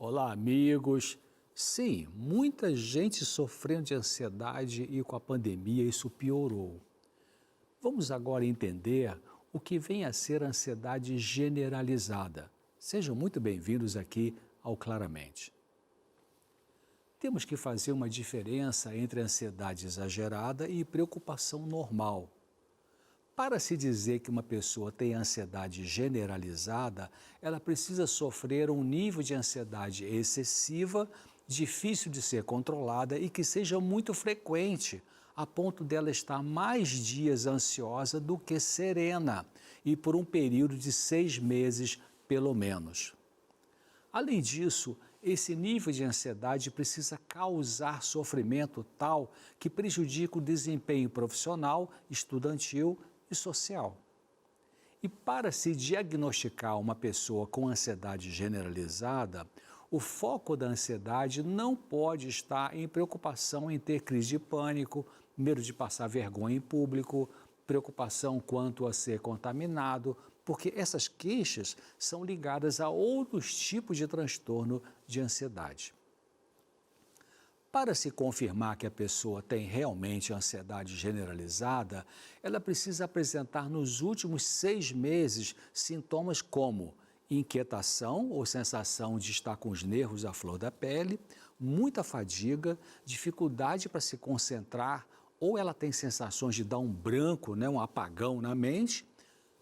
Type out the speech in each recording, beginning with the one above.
Olá, amigos. Sim, muita gente sofrendo de ansiedade e com a pandemia isso piorou. Vamos agora entender o que vem a ser a ansiedade generalizada. Sejam muito bem-vindos aqui ao Claramente. Temos que fazer uma diferença entre ansiedade exagerada e preocupação normal. Para se dizer que uma pessoa tem ansiedade generalizada, ela precisa sofrer um nível de ansiedade excessiva, difícil de ser controlada e que seja muito frequente, a ponto dela estar mais dias ansiosa do que serena, e por um período de 6 meses, pelo menos. Além disso, esse nível de ansiedade precisa causar sofrimento tal que prejudica o desempenho profissional, estudantil e social. E para se diagnosticar uma pessoa com ansiedade generalizada, o foco da ansiedade não pode estar em preocupação em ter crise de pânico, medo de passar vergonha em público, preocupação quanto a ser contaminado, porque essas queixas são ligadas a outros tipos de transtorno de ansiedade. Para se confirmar que a pessoa tem realmente ansiedade generalizada, ela precisa apresentar nos últimos 6 meses sintomas como inquietação ou sensação de estar com os nervos à flor da pele, muita fadiga, dificuldade para se concentrar, ou ela tem sensações de dar um branco, um apagão na mente,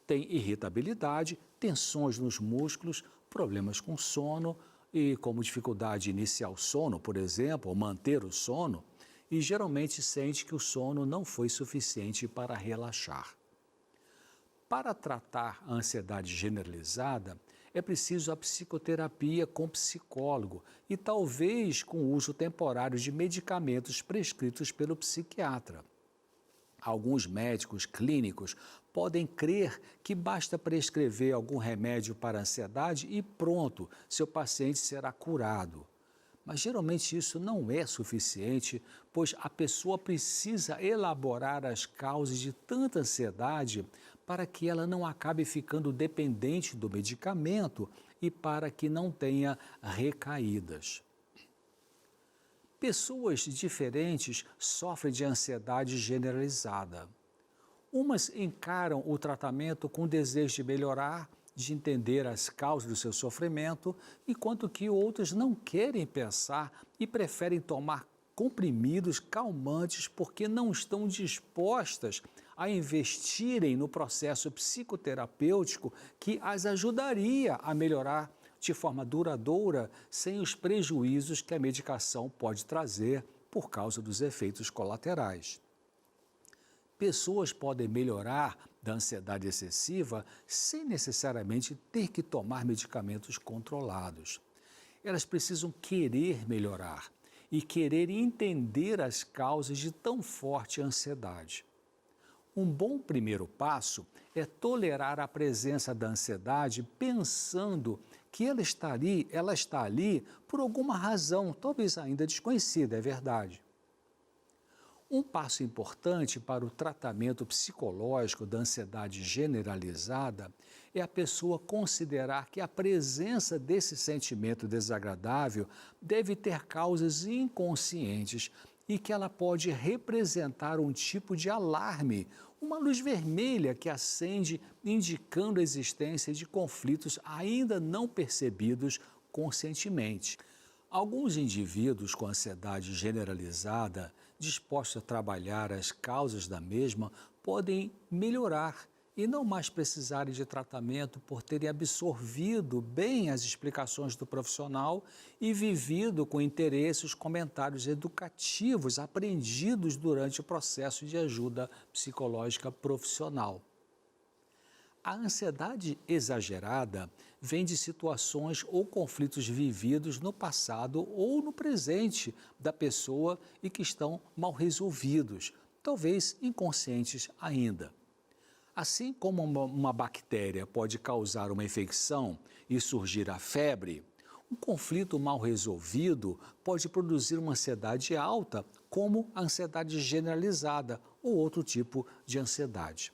tem irritabilidade, tensões nos músculos, problemas com sono, e como dificuldade de iniciar o sono, por exemplo, ou manter o sono, e geralmente sente que o sono não foi suficiente para relaxar. Para tratar a ansiedade generalizada, é preciso a psicoterapia com psicólogo e talvez com o uso temporário de medicamentos prescritos pelo psiquiatra. Alguns médicos clínicos podem crer que basta prescrever algum remédio para a ansiedade e pronto, seu paciente será curado. Mas geralmente isso não é suficiente, pois a pessoa precisa elaborar as causas de tanta ansiedade para que ela não acabe ficando dependente do medicamento e para que não tenha recaídas. Pessoas diferentes sofrem de ansiedade generalizada. Umas encaram o tratamento com desejo de melhorar, de entender as causas do seu sofrimento, enquanto que outras não querem pensar e preferem tomar comprimidos calmantes porque não estão dispostas a investirem no processo psicoterapêutico que as ajudaria a melhorar de forma duradoura, sem os prejuízos que a medicação pode trazer por causa dos efeitos colaterais. Pessoas podem melhorar da ansiedade excessiva sem necessariamente ter que tomar medicamentos controlados. Elas precisam querer melhorar e querer entender as causas de tão forte ansiedade. Um bom primeiro passo é tolerar a presença da ansiedade pensando que ela está ali por alguma razão, talvez ainda desconhecida, é verdade. Um passo importante para o tratamento psicológico da ansiedade generalizada é a pessoa considerar que a presença desse sentimento desagradável deve ter causas inconscientes e que ela pode representar um tipo de alarme, uma luz vermelha que acende indicando a existência de conflitos ainda não percebidos conscientemente. Alguns indivíduos com ansiedade generalizada, dispostos a trabalhar as causas da mesma, podem melhorar e não mais precisarem de tratamento por terem absorvido bem as explicações do profissional e vivido com interesse os comentários educativos aprendidos durante o processo de ajuda psicológica profissional. A ansiedade exagerada vem de situações ou conflitos vividos no passado ou no presente da pessoa e que estão mal resolvidos, talvez inconscientes ainda. Assim como uma bactéria pode causar uma infecção e surgir a febre, um conflito mal resolvido pode produzir uma ansiedade alta, como a ansiedade generalizada ou outro tipo de ansiedade.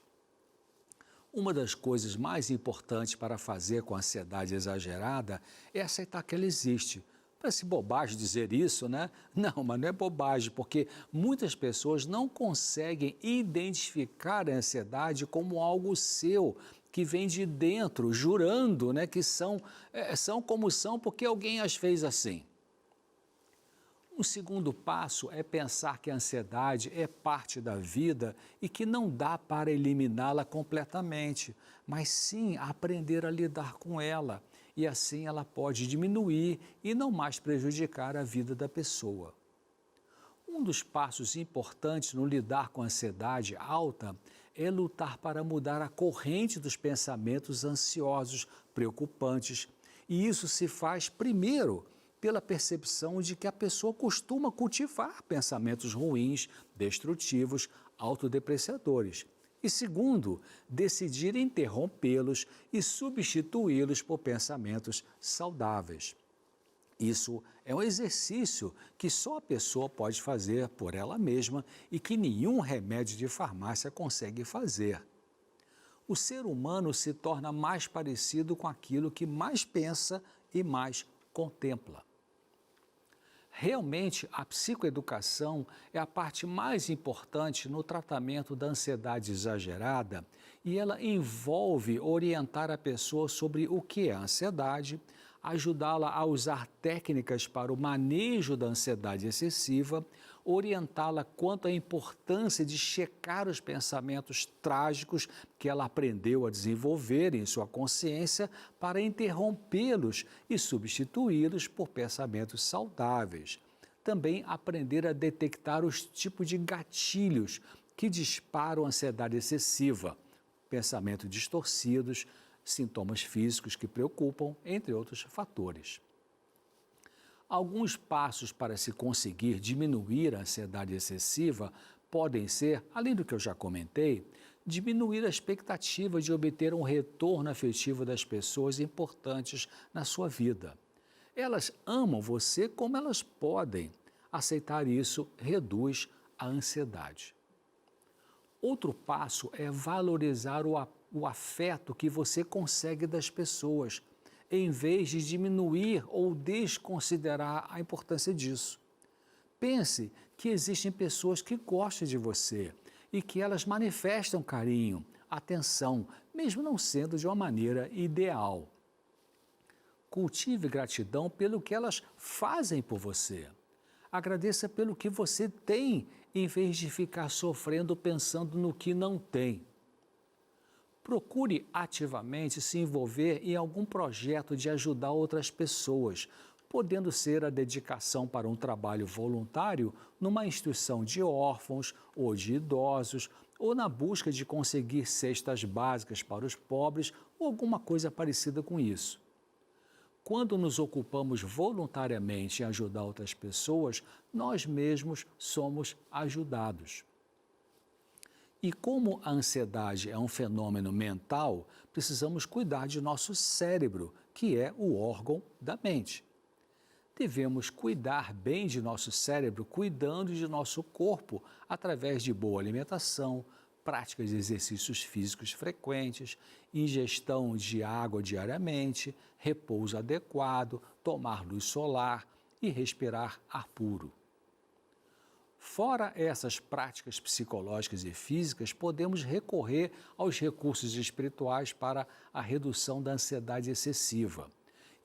Uma das coisas mais importantes para fazer com a ansiedade exagerada é aceitar que ela existe, Parece bobagem dizer isso, né? Não, mas não é bobagem, porque muitas pessoas não conseguem identificar a ansiedade como algo seu, que vem de dentro, jurando, né, que são como são porque alguém as fez assim. Um segundo passo é pensar que a ansiedade é parte da vida e que não dá para eliminá-la completamente, mas sim aprender a lidar com ela. E assim ela pode diminuir e não mais prejudicar a vida da pessoa. Um dos passos importantes no lidar com a ansiedade alta é lutar para mudar a corrente dos pensamentos ansiosos, preocupantes. E isso se faz primeiro pela percepção de que a pessoa costuma cultivar pensamentos ruins, destrutivos, autodepreciadores. E segundo, decidir interrompê-los e substituí-los por pensamentos saudáveis. Isso é um exercício que só a pessoa pode fazer por ela mesma e que nenhum remédio de farmácia consegue fazer. O ser humano se torna mais parecido com aquilo que mais pensa e mais contempla. Realmente, a psicoeducação é a parte mais importante no tratamento da ansiedade exagerada e ela envolve orientar a pessoa sobre o que é a ansiedade, ajudá-la a usar técnicas para o manejo da ansiedade excessiva, orientá-la quanto à importância de checar os pensamentos trágicos que ela aprendeu a desenvolver em sua consciência para interrompê-los e substituí-los por pensamentos saudáveis. Também aprender a detectar os tipos de gatilhos que disparam a ansiedade excessiva, pensamentos distorcidos, sintomas físicos que preocupam, entre outros fatores. Alguns passos para se conseguir diminuir a ansiedade excessiva podem ser, além do que eu já comentei, diminuir a expectativa de obter um retorno afetivo das pessoas importantes na sua vida. Elas amam você como elas podem. Aceitar isso reduz a ansiedade. Outro passo é valorizar o afeto que você consegue das pessoas, em vez de diminuir ou desconsiderar a importância disso. Pense que existem pessoas que gostam de você e que elas manifestam carinho, atenção, mesmo não sendo de uma maneira ideal. Cultive gratidão pelo que elas fazem por você. Agradeça pelo que você tem, em vez de ficar sofrendo pensando no que não tem. Procure ativamente se envolver em algum projeto de ajudar outras pessoas, podendo ser a dedicação para um trabalho voluntário numa instituição de órfãos ou de idosos, ou na busca de conseguir cestas básicas para os pobres ou alguma coisa parecida com isso. Quando nos ocupamos voluntariamente em ajudar outras pessoas, nós mesmos somos ajudados. E como a ansiedade é um fenômeno mental, precisamos cuidar de nosso cérebro, que é o órgão da mente. Devemos cuidar bem de nosso cérebro, cuidando de nosso corpo, através de boa alimentação, práticas de exercícios físicos frequentes, ingestão de água diariamente, repouso adequado, tomar luz solar e respirar ar puro. Fora essas práticas psicológicas e físicas, podemos recorrer aos recursos espirituais para a redução da ansiedade excessiva.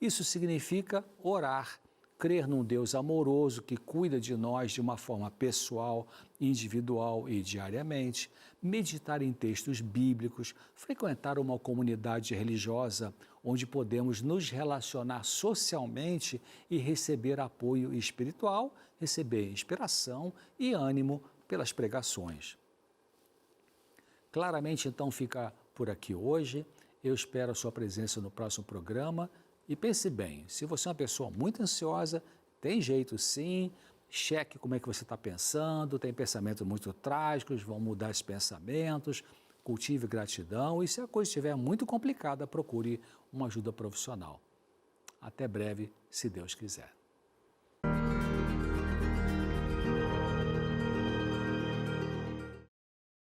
Isso significa orar, crer num Deus amoroso que cuida de nós de uma forma pessoal, individual e diariamente, meditar em textos bíblicos, frequentar uma comunidade religiosa onde podemos nos relacionar socialmente e receber apoio espiritual, receber inspiração e ânimo pelas pregações. Claramente, então, fica por aqui hoje. Eu espero a sua presença no próximo programa. E pense bem, se você é uma pessoa muito ansiosa, tem jeito sim, cheque como é que você está pensando, tem pensamentos muito trágicos, vão mudar esses pensamentos, cultive gratidão e se a coisa estiver muito complicada, procure uma ajuda profissional. Até breve, se Deus quiser.